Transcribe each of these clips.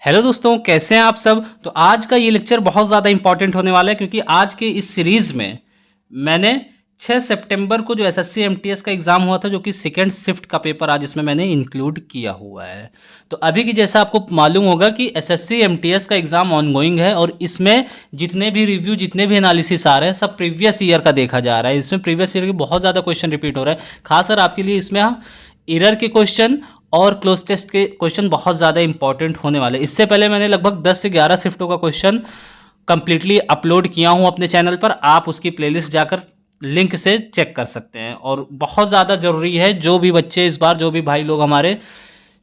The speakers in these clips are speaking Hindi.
हेलो दोस्तों, कैसे हैं आप सब। तो आज का ये लेक्चर बहुत ज़्यादा इंपॉर्टेंट होने वाला है क्योंकि आज के इस सीरीज़ में मैंने 6 सितंबर को जो एसएससी एमटीएस का एग्ज़ाम हुआ था, जो कि सेकंड शिफ्ट का पेपर आज इसमें मैंने इंक्लूड किया हुआ है। तो अभी की जैसा आपको मालूम होगा कि एसएससी एमटीएस का एग्ज़ाम ऑनगोइंग है और इसमें जितने भी रिव्यू, जितने भी एनालिसिस आ रहे हैं, सब प्रीवियस ईयर का देखा जा रहा है। इसमें प्रीवियस ईयर के बहुत ज़्यादा क्वेश्चन रिपीट हो रहा है। खासकर आपके लिए इसमें एरर के क्वेश्चन और क्लोज टेस्ट के क्वेश्चन बहुत ज़्यादा इंपॉर्टेंट होने वाले। इससे पहले मैंने लगभग 10 से 11 शिफ्टों का क्वेश्चन कंप्लीटली अपलोड किया हूं अपने चैनल पर। आप उसकी प्लेलिस्ट जाकर लिंक से चेक कर सकते हैं। और बहुत ज़्यादा ज़रूरी है, जो भी बच्चे इस बार, जो भी भाई लोग हमारे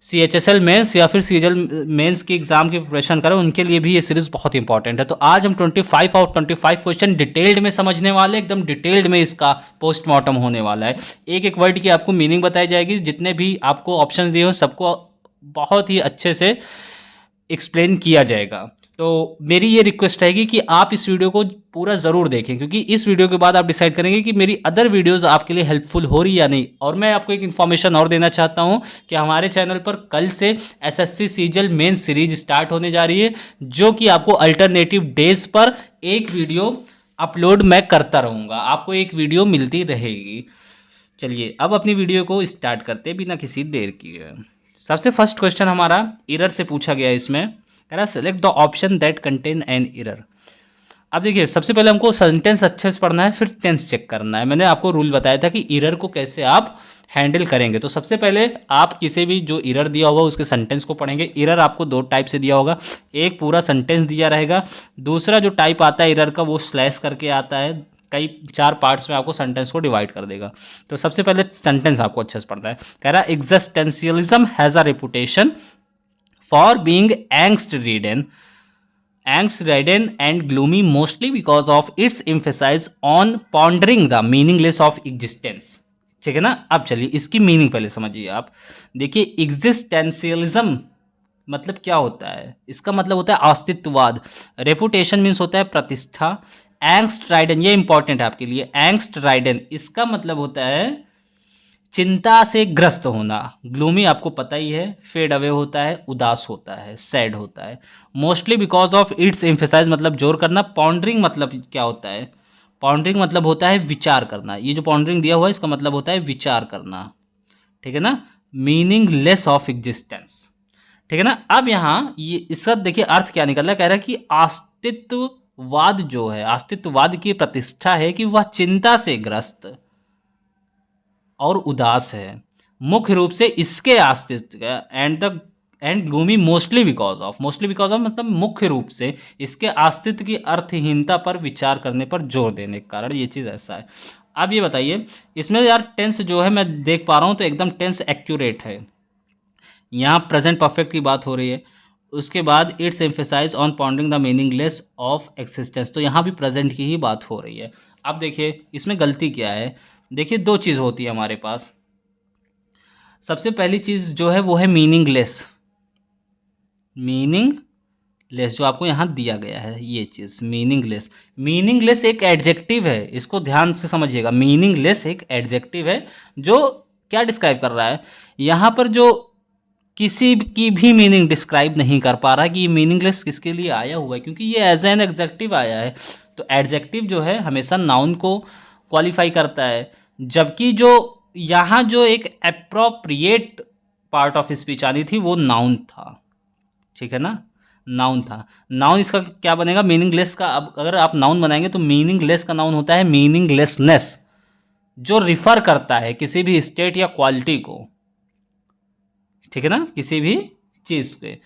CHSL मेंस या फिर सीजल मेंस की एग्जाम की प्रिपरेशन करें, उनके लिए भी ये सीरीज बहुत इंपॉर्टेंट है। तो आज हम 25 आउट 25 क्वेश्चन डिटेल्ड में समझने वाले, एकदम डिटेल्ड में इसका पोस्टमार्टम होने वाला है। एक एक वर्ड की आपको मीनिंग बताई जाएगी, जितने भी आपको ऑप्शंस दिए हो सबको बहुत ही अच्छे से एक्सप्लेन किया जाएगा। तो मेरी ये रिक्वेस्ट रहेगी कि आप इस वीडियो को पूरा ज़रूर देखें, क्योंकि इस वीडियो के बाद आप डिसाइड करेंगे कि मेरी अदर वीडियोस आपके लिए हेल्पफुल हो रही या नहीं। और मैं आपको एक इन्फॉर्मेशन और देना चाहता हूं कि हमारे चैनल पर कल से एसएससी सीजल मेन सीरीज स्टार्ट होने जा रही है, जो कि आपको अल्टरनेटिव डेज पर एक वीडियो अपलोड मैं करता रहूँगा, आपको एक वीडियो मिलती रहेगी। चलिए अब अपनी वीडियो को स्टार्ट करते बिना किसी देर किए। सबसे फर्स्ट क्वेश्चन हमारा एरर से पूछा गया है। इसमें कह रहा select the option that contain an error. अब देखिए, सबसे पहले हमको सेंटेंस अच्छे से पढ़ना है, फिर टेंस चेक करना है। मैंने आपको रूल बताया था कि एरर को कैसे आप हैंडल करेंगे। तो सबसे पहले आप किसी भी जो एरर दिया होगा उसके सेंटेंस को पढ़ेंगे। एरर आपको दो टाइप से दिया होगा, एक पूरा सेंटेंस दिया रहेगा, दूसरा जो टाइप आता है एरर का वो स्लैश करके आता है। कई 4 पार्ट्स में आपको सेंटेंस को डिवाइड कर देगा। तो सबसे पहले सेंटेंस आपको अच्छे से पढ़ना है। कह रहा existentialism has a reputation for being angst-ridden and gloomy, mostly because of its emphasis on pondering the meaningless of existence। ठीक है ना। अब चलिए इसकी मीनिंग पहले समझिए आप। देखिए, एग्जिस्टेंशियलिज्म मतलब क्या होता है। इसका मतलब होता है अस्तित्ववाद। रेपुटेशन मीन्स होता है प्रतिष्ठा। एंग्स्ट राइडन, ये इंपॉर्टेंट है आपके लिए। एंग्स्ट राइडन इसका मतलब होता है चिंता से ग्रस्त होना। ग्लूमी आपको पता ही है, फेड अवे होता है, उदास होता है, सैड होता है। Mostly because of its emphasize मतलब जोर करना। पॉन्डरिंग मतलब क्या होता है। पॉन्डरिंग मतलब होता है विचार करना। ये जो पॉन्डरिंग दिया हुआ है इसका मतलब होता है विचार करना। ठीक है ना। Meaningless of existence. ठीक है ना। अब यहाँ ये इसका देखिए अर्थ क्या निकल रहा है। कह रहा है कि अस्तित्ववाद जो है, अस्तित्ववाद की प्रतिष्ठा है कि वह चिंता से ग्रस्त और उदास है, मुख्य रूप से इसके अस्तित्व and gloomy mostly because of मतलब मुख्य रूप से इसके अस्तित्व की अर्थहीनता पर विचार करने पर जोर देने के कारण ये चीज़ ऐसा है। अब ये बताइए, इसमें यार टेंस जो है मैं देख पा रहा हूँ तो एकदम टेंस एक्यूरेट है। यहाँ प्रेजेंट परफेक्ट की बात हो रही है, उसके बाद its emphasize on pondering the meaningless of existence, तो यहाँ भी प्रेजेंट की ही बात हो रही है। अब देखिए इसमें गलती क्या है। देखिए दो चीज़ होती है हमारे पास। सबसे पहली चीज़ जो है वो है मीनिंगलेस जो आपको यहाँ दिया गया है। ये चीज़ मीनिंगलेस एक एडजेक्टिव है, इसको ध्यान से समझिएगा। मीनिंगलेस एक एडजेक्टिव है जो क्या डिस्क्राइब कर रहा है यहाँ पर, जो किसी की भी मीनिंग डिस्क्राइब नहीं कर पा रहा कि ये मीनिंगलेस किसके लिए आया हुआ है, क्योंकि ये एज एन एडजेक्टिव आया है। तो एडजेक्टिव जो है हमेशा नाउन को क्वालिफाई करता है, जबकि जो यहाँ जो एक अप्रोप्रिएट पार्ट ऑफ स्पीच आनी थी वो नाउन था। ठीक है ना, नाउन था। नाउन इसका क्या बनेगा, मीनिंगलेस का। अब अगर आप नाउन बनाएंगे तो मीनिंगलेस का नाउन होता है मीनिंगलेसनेस, जो रिफर करता है किसी भी स्टेट या क्वालिटी को। ठीक है ना, किसी भी चीज़ पे।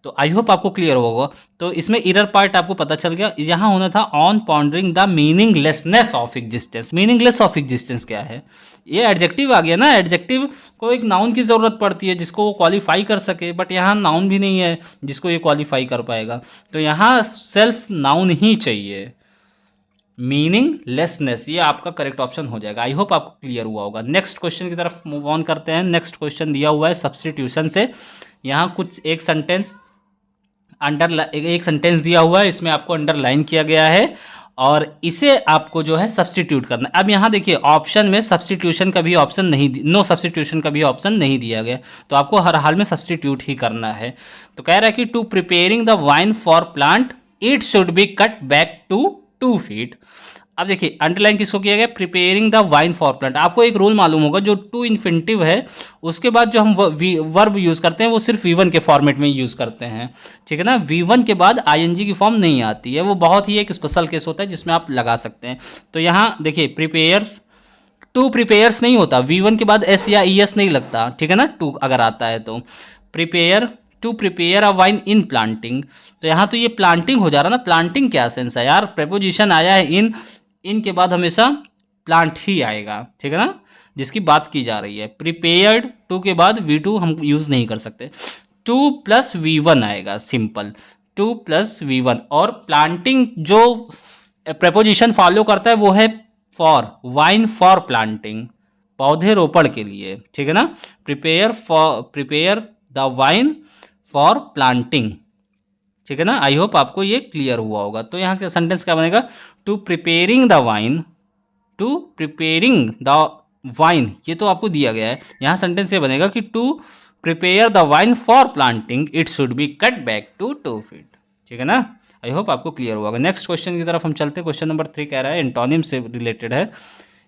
तो आई होप आपको क्लियर होगा। तो इसमें एरर पार्ट आपको पता चल गया। यहाँ होना था on pondering the meaninglessness of existence. Meaningless of existence क्या है, ये एडजेक्टिव आ गया ना। एडजेक्टिव को एक नाउन की ज़रूरत पड़ती है जिसको वो क्वालिफाई कर सके, बट यहाँ नाउन भी नहीं है जिसको ये क्वालिफाई कर पाएगा। तो यहाँ सेल्फ नाउन ही चाहिए। मीनिंगलेसनेस ये आपका करेक्ट ऑप्शन हो जाएगा। आई होप आपको क्लियर हुआ होगा। नेक्स्ट क्वेश्चन की तरफ मूव ऑन करते हैं। नेक्स्ट क्वेश्चन दिया हुआ है सब्स्टिट्यूशन से। यहाँ कुछ एक सेंटेंस दिया हुआ है, इसमें आपको अंडरलाइन किया गया है और इसे आपको जो है सब्स्टिट्यूट करना है। अब यहाँ देखिए ऑप्शन में सब्स्टिट्यूशन का भी ऑप्शन नहीं, नो सब्स्टिट्यूशन का भी ऑप्शन नहीं दिया गया, तो आपको हर हाल में सब्स्टिट्यूट ही करना है। तो कह रहा है कि to preparing the vine for plant it should be cut back to 2 feet. अब देखिए अंडरलाइन किसको किया गया, preparing the vine for plant. आपको एक रूल मालूम होगा, जो टू इन्फिनिटिव है उसके बाद जो हम वर्ब यूज़ करते हैं वो सिर्फ V1 के फॉर्मेट में यूज़ करते हैं, ठीक है ना। V1 के बाद ING की फॉर्म नहीं आती है, वो बहुत ही एक स्पेशल केस होता है जिसमें आप लगा सकते हैं। तो यहाँ देखिए प्रिपेयर्स, टू प्रिपेयर्स नहीं होता, V1 के बाद S या ES नहीं लगता, ठीक है ना, टू अगर आता है तो। Prepare, to prepare a vine in planting, तो यहाँ तो ये प्लांटिंग हो जा रहा ना, प्लांटिंग क्या सेंस है यार, प्रेपोजिशन आया है इन के बाद हमेशा प्लांट ही आएगा, ठीक है ना, जिसकी बात की जा रही है। प्रिपेयर्ड टू के बाद V2 हम यूज़ नहीं कर सकते, 2 + V1 आएगा, सिंपल 2 + V1। और प्लांटिंग जो प्रेपोजिशन फॉलो करता है वो है फॉर, वाइन फॉर प्लांटिंग, पौधे रोपण के लिए, ठीक है ना। Prepare the vine for planting, ठीक है ना। आई होप आपको ये क्लियर हुआ होगा। तो यहाँ का सेंटेंस क्या बनेगा, to preparing the vine, to preparing the vine, ये तो आपको दिया गया है। यहाँ सेंटेंस ये बनेगा कि to prepare the vine for planting it should be cut back to 2 feet, ठीक है ना। आई होप आपको क्लियर हुआ होगा। नेक्स्ट क्वेश्चन की तरफ हम चलते हैं। क्वेश्चन नंबर 3 कह रहा है एंटोनिम से रिलेटेड है।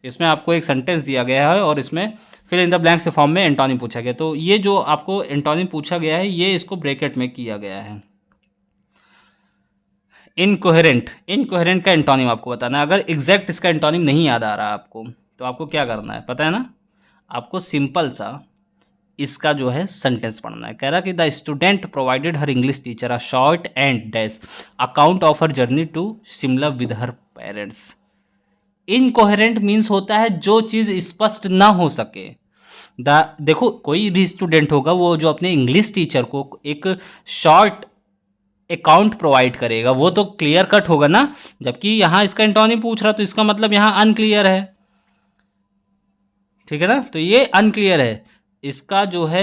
इसमें आपको एक सेंटेंस दिया गया है और इसमें फिल इन द ब्लैंक्स के फॉर्म में एंटोनिम पूछा गया। तो ये जो आपको एंटोनिम पूछा गया है ये इसको ब्रैकेट में किया गया है। इनकोहेरेंट, इनकोहेरेंट का एंटोनिम आपको बताना है। अगर एग्जैक्ट इसका एंटोनिम नहीं याद आ रहा आपको तो आपको क्या करना है पता है ना, आपको सिंपल सा इसका जो है सेंटेंस पढ़ना है। कह रहा कि the student provided her English teacher a short and dash account of her journey to Shimla with her parents. Incoherent means होता है जो चीज़ स्पष्ट ना हो सके। देखो कोई भी स्टूडेंट होगा वो जो अपने इंग्लिश टीचर को एक शॉर्ट अकाउंट प्रोवाइड करेगा वो तो क्लियर कट होगा ना, जबकि यहाँ इसका एंटोनिम पूछ रहा तो इसका मतलब यहाँ अनक्लियर है, ठीक है ना। तो ये अनक्लियर है, इसका जो है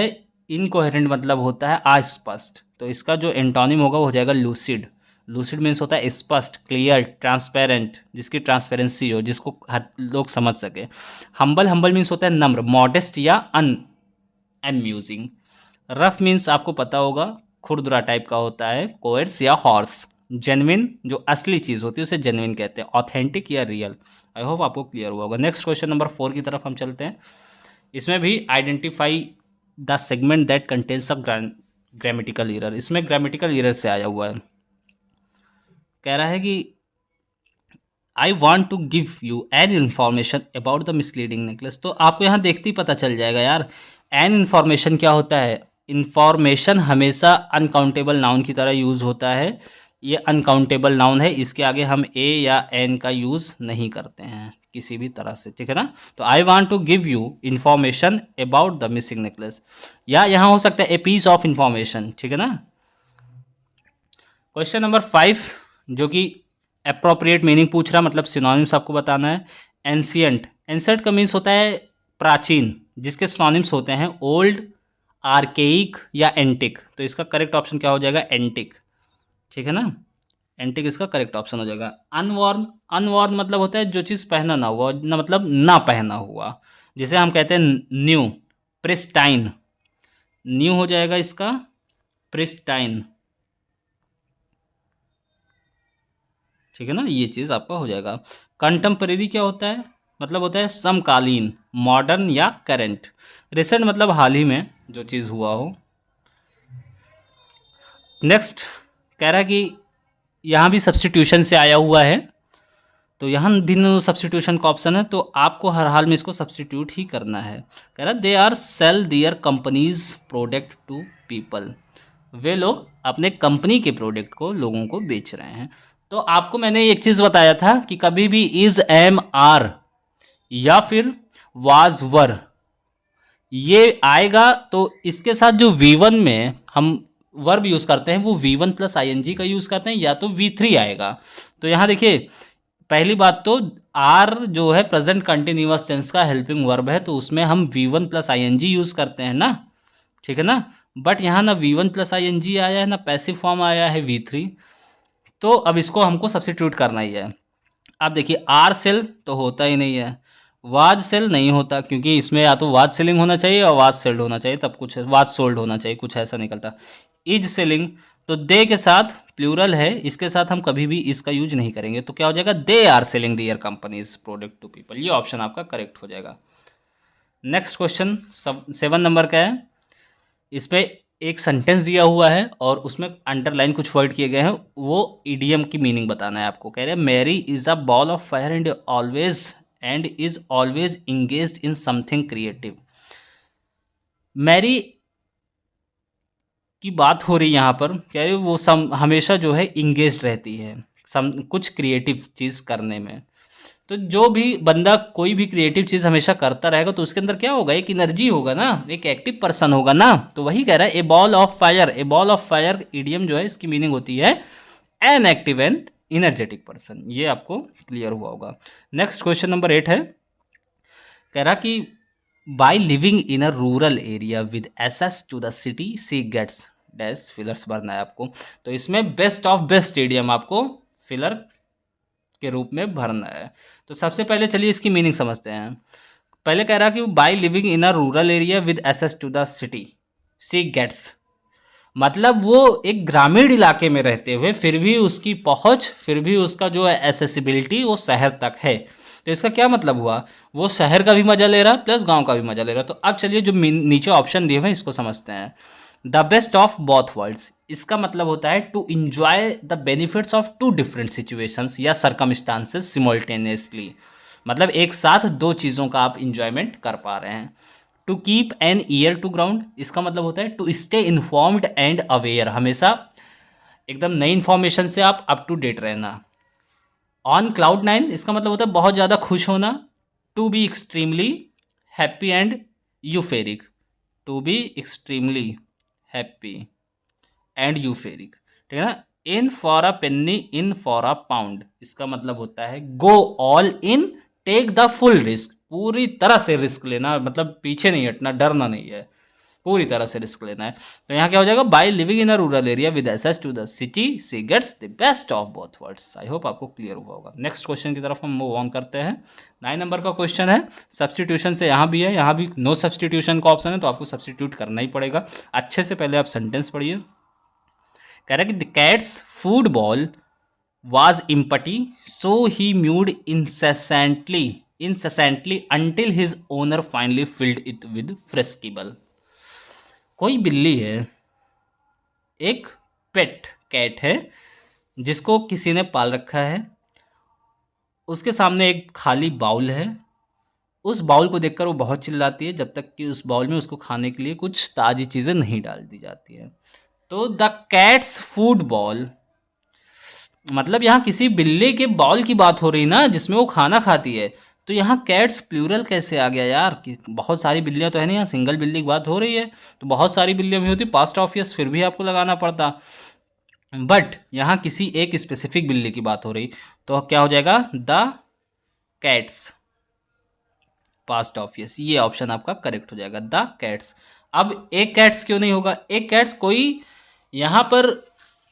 इनकोहेरेंट मतलब होता है अस्पष्ट। तो इसका जो एंटोनिम होगा वो हो जाएगा लूसिड। लूसिड मीन्स होता है स्पष्ट, क्लियर, ट्रांसपेरेंट, जिसकी ट्रांसपेरेंसी हो, जिसको हर लोग समझ सके। हम्बल, हम्बल मीन्स होता है नम्र, मॉडेस्ट या अनम्यूजिंग। रफ मीन्स आपको पता होगा खुरदुरा टाइप का होता है, कोएट्स या हॉर्स। जेन्युइन जो असली चीज़ होती है उसे जेन्युइन कहते हैं, ऑथेंटिक या रियल। आई होप आपको क्लियर हुआ होगा। नेक्स्ट क्वेश्चन नंबर 4 की तरफ हम चलते हैं। इसमें भी identify the segment that contains a grammatical error. इसमें ग्रामेटिकल एरर से आया हुआ है। कह रहा है कि I want to give you an information about the misleading necklace. तो आपको यहाँ देखते ही पता चल जाएगा यार एन इन्फॉर्मेशन क्या होता है। इन्फॉर्मेशन हमेशा अनकाउंटेबल नाउन की तरह यूज़ होता है, ये अनकाउंटेबल नाउन है, इसके आगे हम ए या एन का यूज़ नहीं करते हैं किसी भी तरह से, ठीक है ना। तो I want to give you information about the missing necklace, या यहाँ हो सकता है ए पीस ऑफ इन्फॉर्मेशन, ठीक है ना। क्वेश्चन नंबर 5 जो कि अप्रोप्रिएट मीनिंग पूछ रहा, मतलब सिनोनिम्स आपको बताना है। एंशियंट, एंशियंट का मीन्स होता है प्राचीन, जिसके सिनोनिम्स होते हैं ओल्ड, आर्केइक या एंटिक। तो इसका करेक्ट ऑप्शन क्या हो जाएगा, एंटिक, ठीक है ना। एंटिक इसका करेक्ट ऑप्शन हो जाएगा। अनवॉर्न, अनवॉर्न मतलब होता है जो चीज़ पहना ना हुआ, ना मतलब ना पहना हुआ, जिसे हम कहते हैं न्यू। प्रिस्टाइन, न्यू हो जाएगा इसका प्रिस्टाइन, ठीक है ना, ये चीज़ आपका हो जाएगा। कंटेम्परेरी क्या होता है, मतलब होता है समकालीन, मॉडर्न या करेंट। रिसेंट मतलब हाल ही में जो चीज़ हुआ हो। नेक्स्ट कह रहा है कि यहाँ भी सब्स्टिट्यूशन से आया हुआ है, तो यहाँ भी सब्स्टिट्यूशन का ऑप्शन है, तो आपको हर हाल में इसको सब्स्टिट्यूट ही करना है। कह रहा है they are sell their companies product to people, वे लोग अपने कंपनी के प्रोडक्ट को लोगों को बेच रहे हैं। तो आपको मैंने एक चीज़ बताया था कि कभी भी इज, एम, आर या फिर वाज, वर ये आएगा तो इसके साथ जो V1 में हम वर्ब यूज़ करते हैं वो V1 + ing का यूज़ करते हैं, या तो V3 आएगा। तो यहाँ देखिए पहली बात तो आर जो है प्रेजेंट कंटिन्यूअस टेंस का हेल्पिंग वर्ब है, तो उसमें हम V1 + ing यूज़ करते हैं ना, ठीक है ना। बट यहाँ ना V1 + ing आया है ना पैसिव फॉर्म आया है V3, तो अब इसको हमको सब्स्टिट्यूट करना ही है। अब देखिए आर सेल तो होता ही नहीं है, वाज सेल नहीं होता क्योंकि इसमें या तो वाज सेलिंग होना चाहिए और वाज सेल्ड होना चाहिए, तब कुछ वाज सोल्ड होना चाहिए, कुछ ऐसा निकलता। इज सेलिंग तो दे के साथ प्लूरल है, इसके साथ हम कभी भी इसका यूज नहीं करेंगे, तो क्या हो जाएगा, they are selling their companies product to people. ये ऑप्शन आपका करेक्ट हो जाएगा। नेक्स्ट क्वेश्चन 7 नंबर का है। इस पे एक सेंटेंस दिया हुआ है और उसमें अंडरलाइन कुछ वर्ड किए गए हैं, वो ईडीएम की मीनिंग बताना है आपको। कह रहे हैं Mary is a ball of fire and is always engaged in something creative. Mary की बात हो रही यहाँ पर, कह रही वो हमेशा जो है इंगेज्ड रहती है कुछ क्रिएटिव चीज़ करने में। तो जो भी बंदा कोई भी क्रिएटिव चीज़ हमेशा करता रहेगा तो उसके अंदर क्या होगा, एक एनर्जी होगा ना, एक एक्टिव पर्सन होगा ना। तो वही कह रहा है ए बॉल ऑफ फायर ईडियम जो है इसकी मीनिंग होती है an active and energetic person. ये आपको क्लियर हुआ होगा। नेक्स्ट क्वेश्चन नंबर 8 है। कह रहा कि by living in a rural area with access to the city she gets dash fillers भरना है आपको। तो इसमें बेस्ट ऑफ बेस्ट स्टेडियम आपको फिलर के रूप में भरना है। तो सबसे पहले चलिए इसकी मीनिंग समझते हैं। पहले कह रहा कि by living in a rural area with access to the city she gets, मतलब वो एक ग्रामीण इलाके में रहते हुए फिर भी उसकी पहुंच, फिर भी उसका जो है एसेसिबिलिटी वो शहर तक है। तो इसका क्या मतलब हुआ, वो शहर का भी मजा ले रहा प्लस गांव का भी मजा ले रहा। तो अब चलिए जो नीचे ऑप्शन दिए हुए हैं इसको समझते हैं। The best of both worlds, इसका मतलब होता है to enjoy the benefits of two different situations या सर्कमस्टांसेस सिमल्टेनियसली, मतलब एक साथ दो चीज़ों का आप इंजॉयमेंट कर पा रहे हैं। To keep an ear to ground, इसका मतलब होता है to stay informed and aware, हमेशा एकदम नई इन्फॉर्मेशन से आप अप टू डेट रहना। ऑन क्लाउड 9, इसका मतलब होता है बहुत ज़्यादा खुश होना। To be extremely happy and euphoric, to be extremely happy and euphoric, ठीक है ना। In for a penny in for a pound, इसका मतलब होता है go all in take the full risk, पूरी तरह से रिस्क लेना, मतलब पीछे नहीं हटना, डरना नहीं है, पूरी तरह से रिस्क लेना है। तो यहाँ क्या हो जाएगा, by living in a rural area with access to the city she gets the best of both worlds. I hope आपको क्लियर हुआ होगा। नेक्स्ट क्वेश्चन की तरफ हम मूव ऑन करते हैं। 9 नंबर का क्वेश्चन है, सब्सटीट्यूशन से यहाँ भी है, यहाँ भी नो सब्सटीट्यूशन का ऑप्शन है, तो आपको सब्सटीट्यूट करना ही पड़ेगा। अच्छे से पहले आप सेंटेंस पढ़िए। कह रहा है कि the cats food ball was empty, so he mewed incessantly until his owner finally filled it with fresh kibble। कोई बिल्ली है, एक पेट कैट है जिसको किसी ने पाल रखा है, उसके सामने एक खाली बाउल है। उस बाउल को देखकर वो बहुत चिल्लाती है जब तक कि उस बाउल में उसको खाने के लिए कुछ ताज़ी चीज़ें नहीं डाल दी जाती है। तो द कैट्स फूड बॉल, मतलब यहाँ किसी बिल्ली के बॉल की बात हो रही ना जिसमें वो खाना खाती है, तो यहाँ कैट्स प्लूरल कैसे आ गया यार, कि बहुत सारी बिल्लियाँ तो है नहीं, यहाँ सिंगल बिल्ली की बात हो रही है, तो बहुत सारी बिल्लियाँ भी होती, पास्ट ऑफियस फिर भी आपको लगाना पड़ता, बट यहाँ किसी एक स्पेसिफिक बिल्ली की बात हो रही, तो क्या हो जाएगा, द कैट्स, पास्ट ऑफियस, ये ऑप्शन आपका करेक्ट हो जाएगा, द कैट्स। अब एक कैट्स क्यों नहीं होगा, एक कैट्स कोई यहाँ पर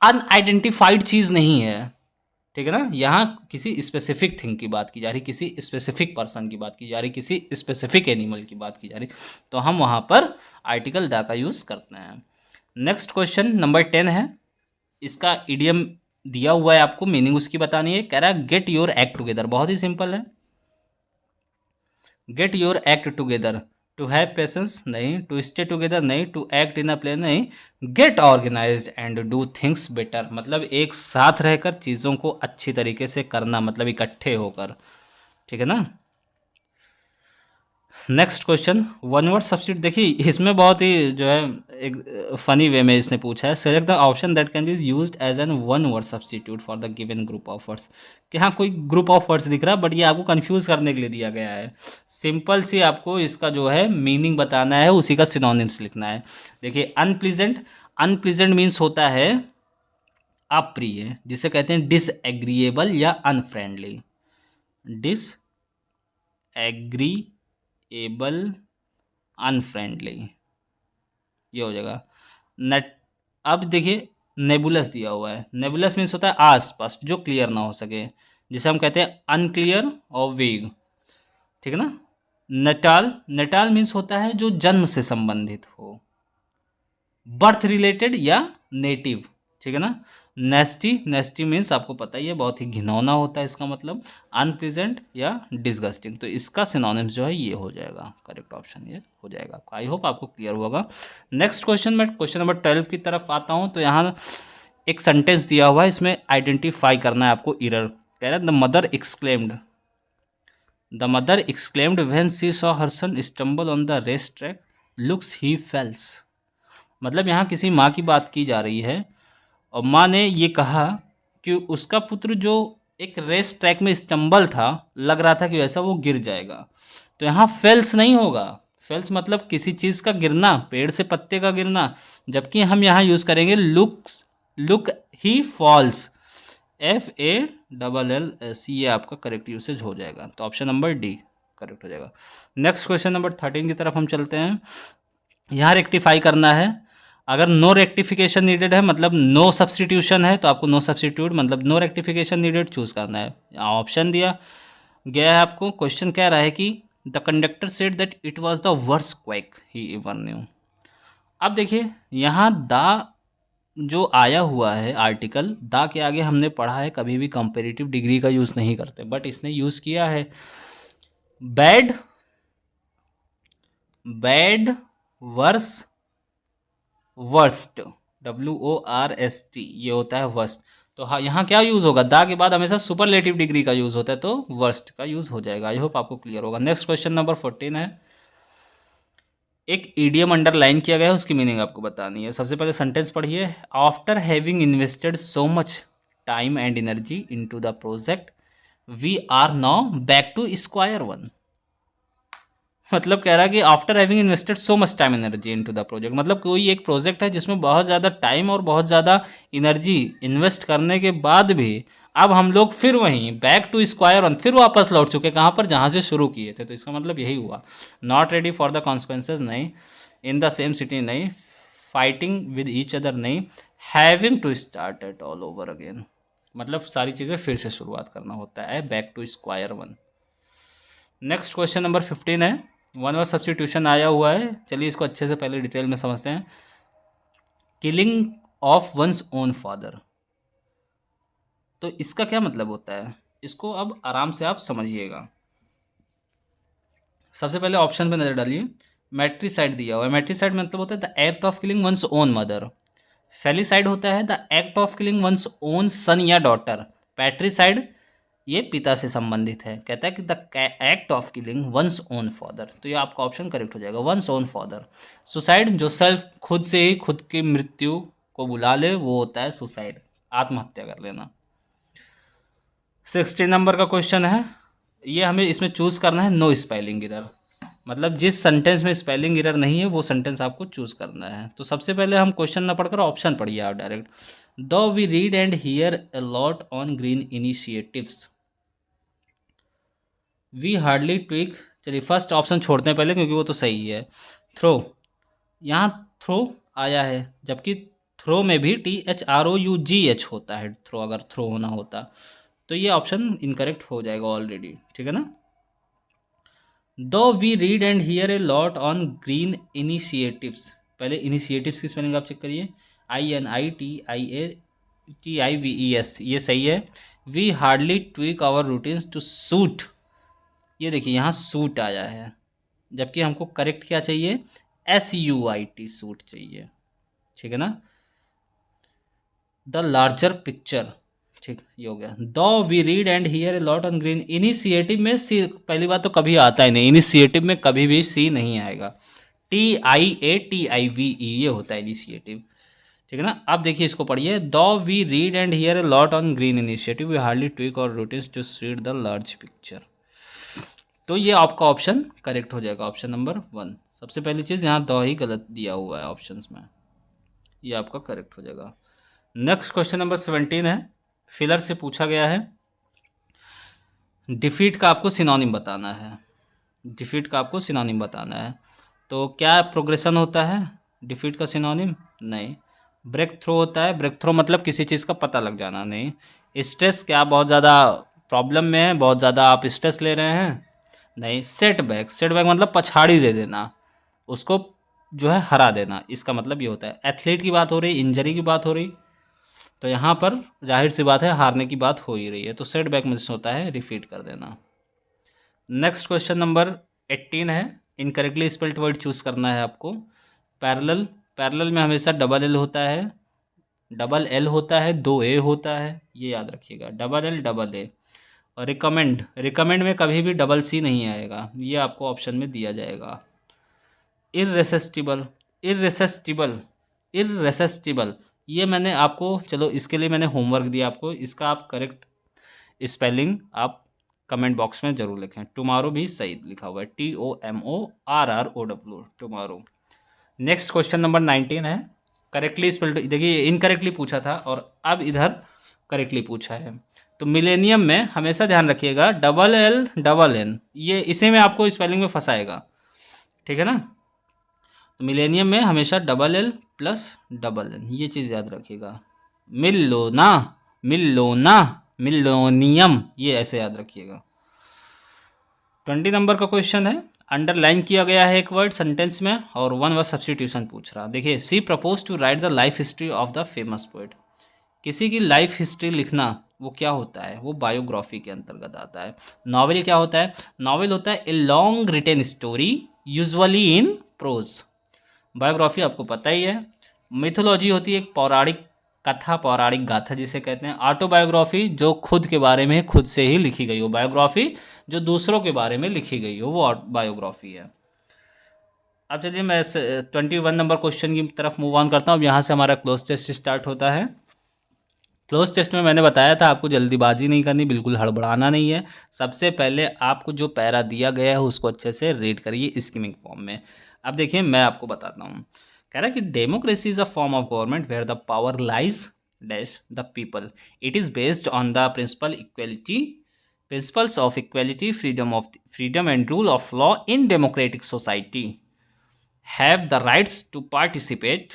अनआइडेंटिफाइड चीज़ नहीं है, ठीक है ना। यहाँ किसी स्पेसिफिक थिंग की बात की जा रही, किसी स्पेसिफिक पर्सन की बात की जा रही, किसी स्पेसिफिक एनिमल की बात की जा रही, तो हम वहाँ पर आर्टिकल द का यूज़ करते हैं। नेक्स्ट क्वेश्चन नंबर 10 है। इसका इडियम दिया हुआ है, आपको मीनिंग उसकी बतानी है। कह रहा है गेट योर एक्ट टुगेदर, बहुत ही सिंपल है। Get your act together, to have patience नहीं, टू स्टे टुगेदर नहीं, to act in a plan नहीं, get organised and do things better, मतलब एक साथ रहकर चीज़ों को अच्छी तरीके से करना, मतलब इकट्ठे होकर, ठीक है ना। Next question, one word substitute, देखिए इसमें बहुत ही जो है एक फनी वे में इसने पूछा है। Select the option that can be used as an one word substitute for the given group of words, कि हाँ कोई ग्रुप ऑफ वर्ड्स दिख रहा है बट ये आपको कंफ्यूज करने के लिए दिया गया है। सिंपल सी आपको इसका जो है मीनिंग बताना है, उसी का सिनोनिम्स लिखना है। देखिए अनप्लीजेंट, अनप्लीजेंट मीन्स होता है अप्रिय, जिसे कहते हैं डिसएग्रीएबल या अनफ्रेंडली, डिसएग्रीएबल अनफ्रेंडली, ये हो जाएगा। नेट, अब देखिए नेबुलस दिया हुआ है, नेबुलस मीन्स होता है आसपास जो क्लियर ना हो सके, जिसे हम कहते हैं अनक्लियर और वेग, ठीक है ना। नटाल, नटाल मीन्स होता है जो जन्म से संबंधित हो, बर्थ रिलेटेड या नेटिव, ठीक है ना। नेस्टी, नेस्टी मीन्स आपको पता ही है बहुत ही घिनौना होता है, इसका मतलब अनप्लीजेंट या डिसगस्टिंग। तो इसका सिनोनिम्स जो है ये हो जाएगा, करेक्ट ऑप्शन ये हो जाएगा आपका। आई होप आपको क्लियर होगा। नेक्स्ट क्वेश्चन में क्वेश्चन नंबर 12 की तरफ आता हूँ। तो यहाँ एक सेंटेंस दिया हुआ है, इसमें आइडेंटिफाई करना है आपको एरर। कह रहा है the mother exclaimed when she saw her son stumble on the race track looks he fails. मतलब यहाँ किसी माँ की बात की जा रही है और माँ ने ये कहा कि उसका पुत्र जो एक रेस ट्रैक में स्टम्बल था, लग रहा था कि वैसा वो गिर जाएगा। तो यहाँ फेल्स नहीं होगा, फेल्स मतलब किसी चीज़ का गिरना, पेड़ से पत्ते का गिरना, जबकि हम यहाँ यूज़ करेंगे लुक ही फॉल्स, FALLS, ये आपका करेक्ट यूसेज हो जाएगा। तो ऑप्शन नंबर डी करेक्ट हो जाएगा। नेक्स्ट क्वेश्चन नंबर 13 की तरफ हम चलते हैं। यहाँ रेक्टिफाई करना है। अगर नो रेक्टिफिकेशन नीडेड है मतलब नो सब्सटीट्यूशन है, तो आपको नो सब्सटीट्यूट मतलब नो रेक्टिफिकेशन नीडेड चूज़ करना है। यहाँ ऑप्शन दिया गया है आपको। क्वेश्चन कह रहा है कि the conductor said that it was the worst quake he ever new. अब देखिए यहाँ द जो आया हुआ है आर्टिकल, दा के आगे हमने पढ़ा है कभी भी कंपेरेटिव डिग्री का यूज़ नहीं करते, बट इसने यूज़ किया है bad, bad worse worst, WORST, ये होता है वर्स्ट। तो हाँ यहाँ क्या यूज़ होगा, दा के बाद हमेशा सुपरलेटिव डिग्री का यूज़ होता है, तो वर्स्ट का यूज़ हो जाएगा। आई होप आपको क्लियर होगा। नेक्स्ट क्वेश्चन नंबर 14 है। एक ईडियम अंडरलाइन किया गया है, उसकी मीनिंग आपको बतानी है। सबसे पहले सेंटेंस पढ़िए। After having invested so much time and energy into the project we are now back to square one. मतलब कह रहा है कि after having invested so much time energy into the project, मतलब कोई एक प्रोजेक्ट है जिसमें बहुत ज़्यादा टाइम और बहुत ज़्यादा एनर्जी इन्वेस्ट करने के बाद भी अब हम लोग फिर वहीं बैक टू स्क्वायर वन, फिर वापस लौट चुके, कहाँ पर, जहाँ से शुरू किए थे। तो इसका मतलब यही हुआ। Not ready for the consequences नहीं, इन द सेम सिटी नहीं, फाइटिंग विद ईच अदर नहीं, having to start at all over again, मतलब सारी चीज़ें फिर से शुरुआत करना होता है, back to square one. Next question number 15 है। वन वर्ड सब्स्टिट्यूशन आया हुआ है, चलिए इसको अच्छे से पहले डिटेल में समझते हैं। Killing of one's own father, तो इसका क्या मतलब होता है, इसको अब आराम से आप समझिएगा। सबसे पहले ऑप्शन पे नजर डालिए। मैट्रिसाइड दिया हुआ है, मैट्रिसाइड मतलब होता है the act of killing one's own mother. Filicide होता है the act of killing one's own son या डॉटर। पैट्रिसाइड ये पिता से संबंधित है, कहता है कि the act of killing one's own father. तो ये आपका ऑप्शन करेक्ट हो जाएगा, वंस ओन फादर। सुसाइड जो सेल्फ खुद से ही खुद की मृत्यु को बुला ले, वो होता है सुसाइड, आत्महत्या कर लेना। 16 नंबर का क्वेश्चन है, ये हमें इसमें चूज़ करना है नो स्पेलिंग एरर, मतलब जिस सेंटेंस में स्पेलिंग एरर नहीं है वो सेंटेंस आपको चूज़ करना है। तो सबसे पहले हम क्वेश्चन ना पढ़कर ऑप्शन पढ़िए आप direct. Though we read and hear a lot on green initiatives we hardly tweak. चलिए फर्स्ट ऑप्शन छोड़ते हैं पहले क्योंकि वो तो सही है। थ्रो, यहाँ थ्रो आया है, जबकि थ्रो में भी THROUGH होता है थ्रो, अगर थ्रो होना होता तो ये ऑप्शन इनकरेक्ट हो जाएगा ऑलरेडी, ठीक है ना। Though we read and hear a lot on green initiatives, पहले इनिशिएटिव्स की स्पेलिंग आप चेक करिए, INITIATIVES, ये सही है। We hardly tweak our routines to suit, ये देखिए यहाँ सूट आया है, जबकि हमको करेक्ट क्या चाहिए, SUIT सूट चाहिए, ठीक है ना। द लार्जर पिक्चर, ठीक ये हो गया। Though we read and hear a lot on green, initiative में सी पहली बात तो कभी आता ही नहीं, इनिशिएटिव में कभी भी सी नहीं आएगा, TIATIVE ये होता है इनिशिएटिव, ठीक है ना। अब देखिए इसको पढ़िए। Though we read and hear a lot on green initiative we hardly tweak our routines to read the large picture. तो ये आपका ऑप्शन करेक्ट हो जाएगा, ऑप्शन नंबर 1। सबसे पहली चीज़ यहाँ दो ही गलत दिया हुआ है ऑप्शंस में, ये आपका करेक्ट हो जाएगा। नेक्स्ट क्वेश्चन नंबर 17 है, फिलर से पूछा गया है डिफीट का आपको सिनोनिम बताना है, डिफीट का आपको सिनोनिम बताना है। तो क्या प्रोग्रेशन होता है डिफीट का सिनोनिम, नहीं। ब्रेक थ्रो होता है, ब्रेक थ्रो मतलब किसी चीज़ का पता लग जाना, नहीं। स्ट्रेस क्या बहुत ज़्यादा प्रॉब्लम में हैं, बहुत ज़्यादा आप स्ट्रेस ले रहे हैं, नहीं। सेटबैक, सेटबैक मतलब पछाड़ी दे देना, उसको जो है हरा देना, इसका मतलब ये होता है। एथलीट की बात हो रही, इंजरी की बात हो रही, तो यहाँ पर जाहिर सी बात है हारने की बात हो ही रही है, तो सेटबैक में होता है रिफीट कर देना। नेक्स्ट क्वेश्चन नंबर 18 है, इनकरेक्टली स्पेल्ड वर्ड चूज करना है आपको। पैरेलल, पैरेलल में हमेशा डबल एल होता है, डबल एल होता है, दो ए होता है, ये याद रखिएगा, डबल एल डबल ए। और रिकमेंड, रिकमेंड में कभी भी डबल सी नहीं आएगा, ये आपको ऑप्शन में दिया जाएगा। इररेसिस्टिबल, इररेसिस्टिबल, इररेसिस्टिबल, ये मैंने आपको, चलो इसके लिए मैंने होमवर्क दिया आपको, इसका आप करेक्ट स्पेलिंग आप कमेंट बॉक्स में जरूर लिखें। टुमारो भी सही लिखा हुआ है, TOMORROW, tomorrow. Next question number 19 है, करेक्टली स्पेल्ड, देखिए इनकरेक्टली पूछा था और अब इधर करेक्टली पूछा है। तो मिलेनियम में हमेशा ध्यान रखिएगा डबल एल डबल एन, ये इसी में आपको स्पेलिंग में फंसाएगा, ठीक है ना। तो मिलेनियम में हमेशा double L plus double N, ये चीज़ याद रखिएगा। मिलोना, मिलोना, मिलोनियम, ये ऐसे याद रखिएगा। 20 नंबर का क्वेश्चन है, अंडरलाइन किया गया है एक वर्ड सेंटेंस में और वन वर्ड सब्स्टिट्यूशन पूछ रहा। देखिए, she propose to write the life history of the famous poet. किसी की लाइफ हिस्ट्री लिखना वो क्या होता है, वो बायोग्राफी के अंतर्गत आता है। नॉवेल क्या होता है, नॉवेल होता है a long written story usually in prose. Biography आपको पता ही है। मिथोलॉजी होती है एक पौराणिक कथा, पौराणिक गाथा जिसे कहते हैं। ऑटोबायोग्राफी जो खुद के बारे में खुद से ही लिखी गई हो, बायोग्राफी जो दूसरों के बारे में लिखी गई हो, वो बायोग्राफी है। अब चलिए मैं 21 नंबर क्वेश्चन की तरफ मूव ऑन करता हूँ। अब यहाँ से हमारा क्लोज टेस्ट स्टार्ट होता है। क्लोज टेस्ट में मैंने बताया था आपको जल्दीबाजी नहीं करनी, बिल्कुल हड़बड़ाना नहीं है। सबसे पहले आपको जो पैरा दिया गया है उसको अच्छे से रीड करिए स्कीमिंग फॉर्म में। अब देखिए मैं आपको बताता हूँ, कह रहा है कि democracy is a form of government where the power lies dash the people. It is based on the principle equality, principles of equality, freedom and rule of law in democratic society, have the rights to participate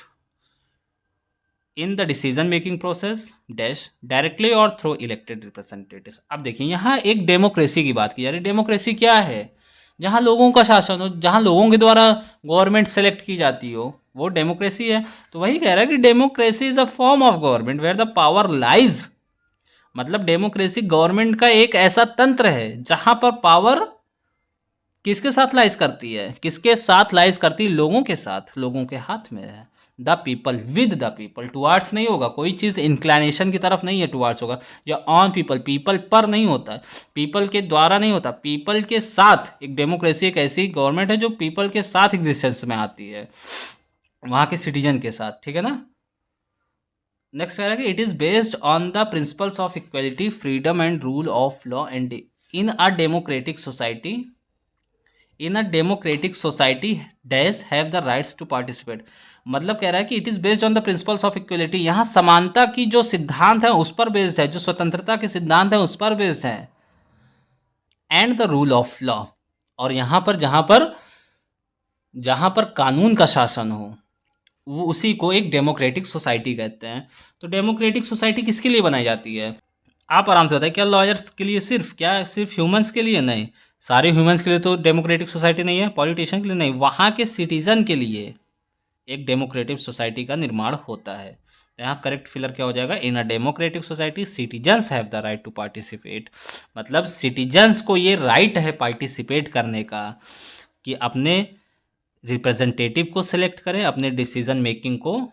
in the decision making process dash directly और थ्रू इलेक्टेड रिप्रेजेंटेटिव्स। अब देखिए यहाँ एक डेमोक्रेसी की बात की जा रही है। डेमोक्रेसी क्या है, जहाँ लोगों का शासन हो, जहाँ लोगों के द्वारा गवर्नमेंट सेलेक्ट की जाती हो, वो डेमोक्रेसी है। तो वही कह रहा है कि democracy is a form of government where the power lies, मतलब डेमोक्रेसी गवर्नमेंट का एक ऐसा तंत्र है जहाँ पर पावर किसके साथ लाइज करती है, किसके साथ लाइज करती है, लोगों के साथ, लोगों के हाथ में है। The people, with the people, towards नहीं होगा, कोई चीज़ इंक्लाइनेशन की तरफ नहीं है, टुवार्ड्स होगा, या ऑन पीपल, पीपल पर नहीं होता है, पीपल के द्वारा नहीं होता, पीपल के साथ। एक डेमोक्रेसी एक ऐसी गवर्नमेंट है जो पीपल के साथ एग्जिस्टेंस में आती है, वहाँ के सिटीजन के साथ, ठीक है ना। नेक्स्ट कह रहा है कि it is based on the principles of equality, freedom and rule of law and in a democratic society, in a democratic society dash have the rights to participate. मतलब कह रहा है कि it is based on the principles of equality, यहाँ समानता की जो सिद्धांत है उस पर बेस्ड है, जो स्वतंत्रता के सिद्धांत है उस पर बेस्ड है, and the rule of law, और यहाँ पर जहाँ पर कानून का शासन हो वो उसी को एक डेमोक्रेटिक सोसाइटी कहते हैं। तो डेमोक्रेटिक सोसाइटी किसके लिए बनाई जाती है, आप आराम से बताइए। क्या लॉयर्स के लिए सिर्फ, क्या सिर्फ ह्यूमंस के लिए? नहीं, सारे ह्यूमंस के लिए तो डेमोक्रेटिक सोसाइटी नहीं है, पॉलिटिशियन के लिए नहीं, वहाँ के सिटीजन के लिए एक डेमोक्रेटिक सोसाइटी का निर्माण होता है। यहाँ करेक्ट फिलर क्या हो जाएगा, in a democratic society citizens have the right to participate. मतलब सिटीजन्स को ये राइट है पार्टिसिपेट करने का कि अपने रिप्रेजेंटेटिव को सिलेक्ट करें, अपने डिसीजन मेकिंग को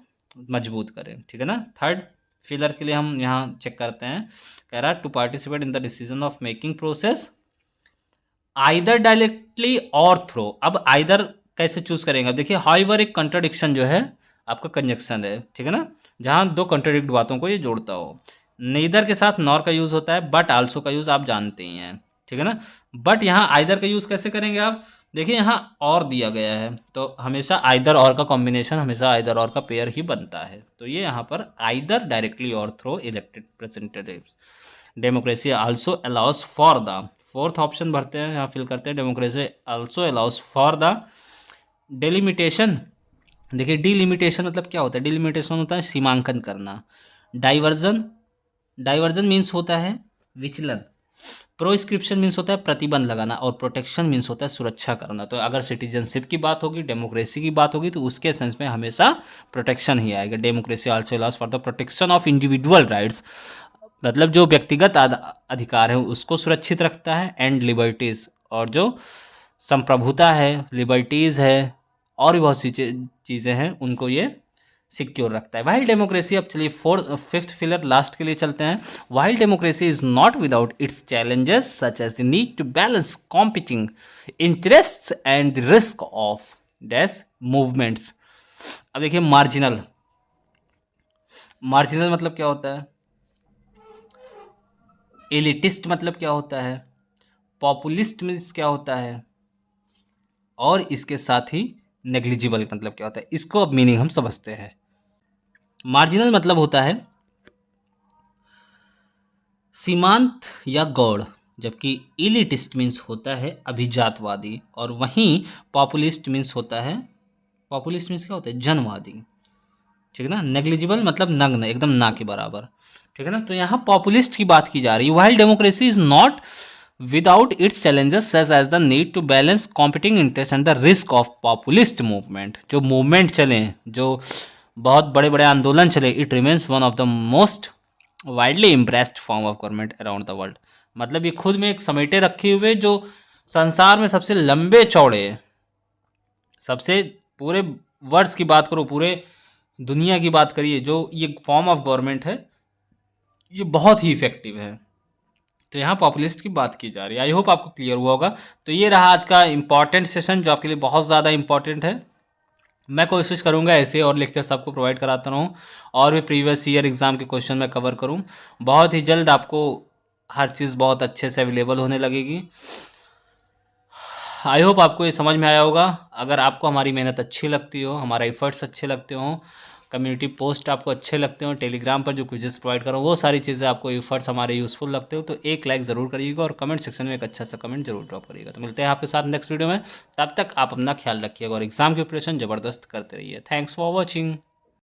मजबूत करें, ठीक है ना। थर्ड फिलर के लिए हम यहाँ चेक करते हैं, कह रहा है to participate in the decision of making process either directly और थ्रू। अब आइदर कैसे चूज करेंगे, अब देखिए हाउएवर एक कंट्राडिक्शन जो है आपका कंजक्शन है, ठीक है ना, जहाँ दो कंट्राडिक्ट बातों को ये जोड़ता हो। नीदर के साथ नॉर का यूज़ होता है, बट आल्सो का यूज़ आप जानते ही हैं, ठीक है ना। बट यहाँ आइदर का यूज़ कैसे करेंगे आप, देखिए यहाँ और दिया गया है तो हमेशा आइदर और का कॉम्बिनेशन, हमेशा आइदर और का पेयर ही बनता है। तो ये यहाँ पर आइदर डायरेक्टली और through elected representatives. Democracy also allow us for the, fourth option भरते हैं यहाँ फिल करते हैं, democracy also allow us for the delimitation. देखिए डिलिमिटेशन मतलब क्या होता है, डिलिमिटेशन होता है सीमांकन करना। डाइवर्जन, डाइवर्जन मीन्स होता है विचलन, प्रोस्क्रिप्शन मीन्स होता है प्रतिबंध लगाना और प्रोटेक्शन मीन्स होता है सुरक्षा करना। तो अगर सिटीजनशिप की बात होगी, डेमोक्रेसी की बात होगी, तो उसके सेंस में हमेशा प्रोटेक्शन ही आएगा। Democracy also allows for the protection of individual rights, मतलब जो व्यक्तिगत अधिकार है उसको सुरक्षित रखता है, एंड लिबर्टीज़, और जो संप्रभुता है, लिबर्टीज़ है और भी बहुत सी चीज़ें हैं उनको ये सिक्योर रखता है। वाइल डेमोक्रेसी, अब चलिए फिफ्थ फिलर लास्ट के लिए चलते हैं। While democracy is not without its challenges such as the need to balance competing interests and the risk of dash movements. अब देखिए मार्जिनल, मार्जिनल मतलब क्या होता है, एलिटिस्ट मतलब क्या होता है, पॉपुलिस्ट मीन्स क्या होता है, और इसके साथ ही नेग्लिजिबल मतलब क्या होता है, इसको अब मीनिंग हम समझते हैं। मार्जिनल मतलब होता है सीमांत या गौड़, जबकि इलिटिस्ट मीन्स होता है अभिजातवादी, और वहीं पॉपुलिस्ट मीन्स होता है, पॉपुलिस्ट मीन्स क्या होता है, जनवादी, ठीक है ना। नेग्लिजिबल मतलब नग्न, एकदम ना के बराबर, ठीक है ना। तो यहाँ पॉपुलिस्ट की बात की जा रही है। While democracy is not without its challenges such as the need to balance competing interest and the risk of populist movement. जो मूवमेंट चले, जो बहुत बड़े बड़े आंदोलन चले, it remains one of the most widely impressed form of government around the world. मतलब ये खुद में एक समेटे रखे हुए जो संसार में सबसे लंबे चौड़े, सबसे पूरे वर्ड्स की बात करो, पूरे दुनिया की बात करिए, जो ये फॉर्म ऑफ गवर्नमेंट है ये बहुत ही इफेक्टिव है। तो यहाँ पॉपुलिस्ट की बात की जा रही है। आई होप आपको क्लियर हुआ होगा। तो ये रहा आज का इंपॉर्टेंट सेशन जो आपके लिए बहुत ज़्यादा इंपॉर्टेंट है। मैं कोशिश करूँगा ऐसे और लेक्चर्स आपको प्रोवाइड कराता रहूँ, और भी प्रीवियस ईयर एग्ज़ाम के क्वेश्चन मैं कवर करूँ। बहुत ही जल्द आपको हर चीज़ बहुत अच्छे से अवेलेबल होने लगेगी। आई होप आपको ये समझ में आया होगा। अगर आपको हमारी मेहनत अच्छी लगती हो, हमारा एफर्ट्स अच्छे लगते हों, कम्युनिटी पोस्ट आपको अच्छे लगते हो, टेलीग्राम पर जो क्विजेस प्रोवाइड करो वो सारी चीज़ें आपको एफर्ट्स हमारे यूज़फुल लगते हो, तो एक लाइक ज़रूर करिएगा और कमेंट सेक्शन में एक अच्छा सा कमेंट जरूर ड्रॉप करिएगा। तो मिलते हैं आपके साथ नेक्स्ट वीडियो में। तब तक आप अपना ख्याल रखिएगा और एग्ज़ाम की प्रिपरेशन ज़बरदस्त करते रहिए। Thanks for watching.